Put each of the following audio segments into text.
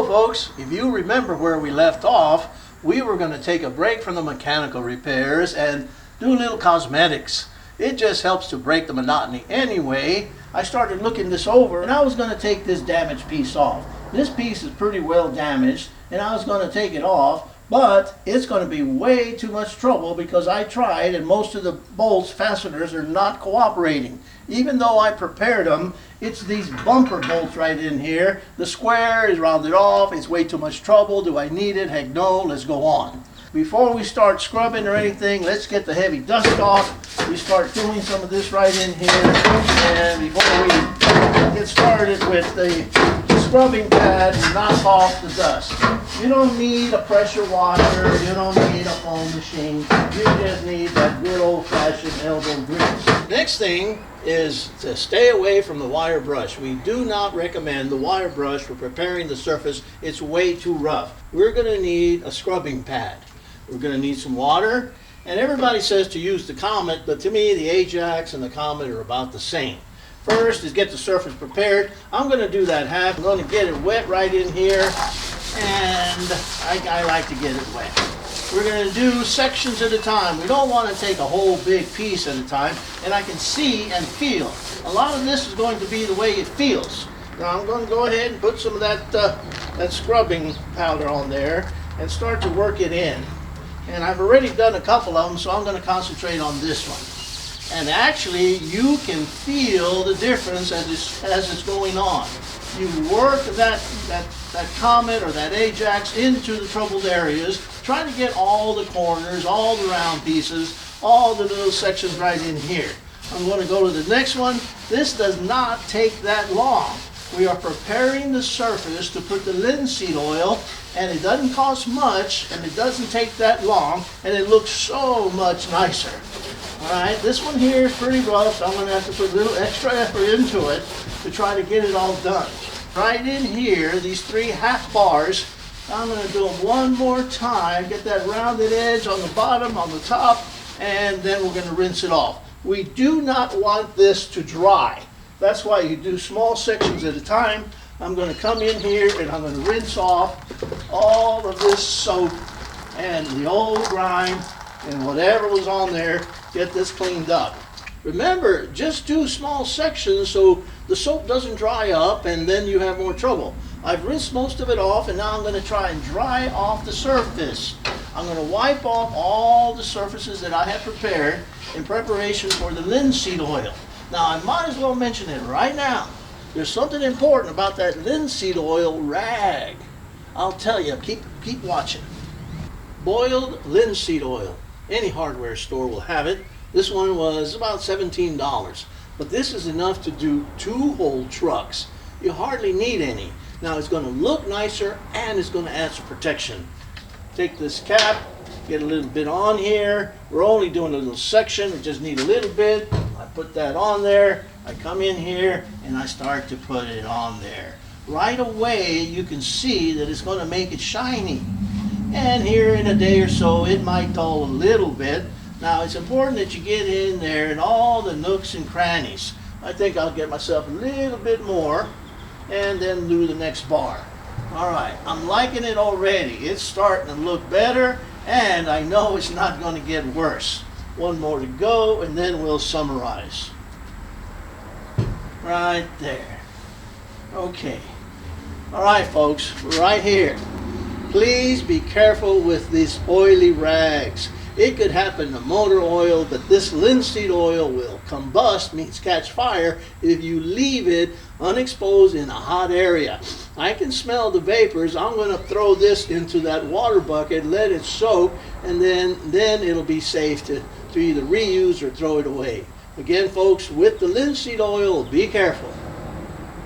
folks, if you remember where we left off, we were going to take a break from the mechanical repairs and do a little cosmetics. It just helps to break the monotony. Anyway, I started looking this over and I was going to take this damaged piece off. This piece is pretty well damaged and I was going to take it off, but it's going to be way too much trouble because I tried and most of the bolts, fasteners are not cooperating. Even though I prepared them, it's these bumper bolts right in here. The square is rounded off. It's way too much trouble. Do I need it? Heck no. Let's go on. Before we start scrubbing or anything, let's get the heavy dust off. We start doing some of this right in here. And before we get started with the scrubbing pad, knock off the dust. You don't need a pressure washer. You don't need a foam machine. You just need that good old-fashioned elbow grease. Next thing is to stay away from the wire brush. We do not recommend the wire brush for preparing the surface. It's way too rough. We're going to need a scrubbing pad. We're going to need some water. And everybody says to use the Comet, but to me the Ajax and the Comet are about the same. First is get the surface prepared. I'm going to do that half. I'm going to get it wet right in here. And I like to get it wet. We're going to do sections at a time. We don't want to take a whole big piece at a time. And I can see and feel. A lot of this is going to be the way it feels. Now I'm going to go ahead and put some of that scrubbing powder on there and start to work it in. And I've already done a couple of them, so I'm going to concentrate on this one. And actually, you can feel the difference as it's going on. You work that Comet or that Ajax into the troubled areas, trying to get all the corners, all the round pieces, all the little sections right in here. I'm going to go to the next one. This does not take that long. We are preparing the surface to put the linseed oil, and it doesn't cost much, and it doesn't take that long, and it looks so much nicer. Alright, this one here is pretty rough, so I'm going to have to put a little extra effort into it to try to get it all done. Right in here, these 3 half bars, I'm going to do them one more time, get that rounded edge on the bottom, on the top, and then we're going to rinse it off. We do not want this to dry. That's why you do small sections at a time. I'm going to come in here and I'm going to rinse off all of this soap and the old grime and whatever was on there. Get this cleaned up. Remember, just do small sections so the soap doesn't dry up and then you have more trouble. I've rinsed most of it off and now I'm going to try and dry off the surface. I'm going to wipe off all the surfaces that I have prepared in preparation for the linseed oil. Now I might as well mention it right now. There's something important about that linseed oil rag. I'll tell you, keep watching. Boiled linseed oil. Any hardware store will have it. This one was about $17. But this is enough to do 2 whole trucks. You hardly need any. Now it's going to look nicer and it's going to add some protection. Take this cap, get a little bit on here. We're only doing a little section. We just need a little bit. I put that on there. I come in here and I start to put it on there. Right away you can see that it's going to make it shiny. And here in a day or so it might dull a little bit. Now it's important that you get in there in all the nooks and crannies. I think I'll get myself a little bit more and then do the next bar. Alright, I'm liking it already. It's starting to look better and I know it's not going to get worse. One more to go and then we'll summarize. Right there. Okay. Alright folks, right here. Please be careful with these oily rags. It could happen to motor oil, but this linseed oil will combust, means catch fire, if you leave it unexposed in a hot area. I can smell the vapors. I'm going to throw this into that water bucket, let it soak, and then it'll be safe to either reuse or throw it away. Again, folks, with the linseed oil, be careful.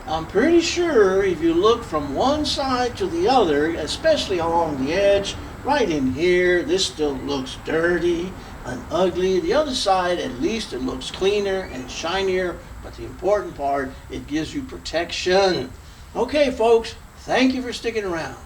I'm pretty sure if you look from one side to the other, especially along the edge, right in here, this still looks dirty and ugly. The other side, at least it looks cleaner and shinier, but the important part, it gives you protection. Okay, folks, thank you for sticking around.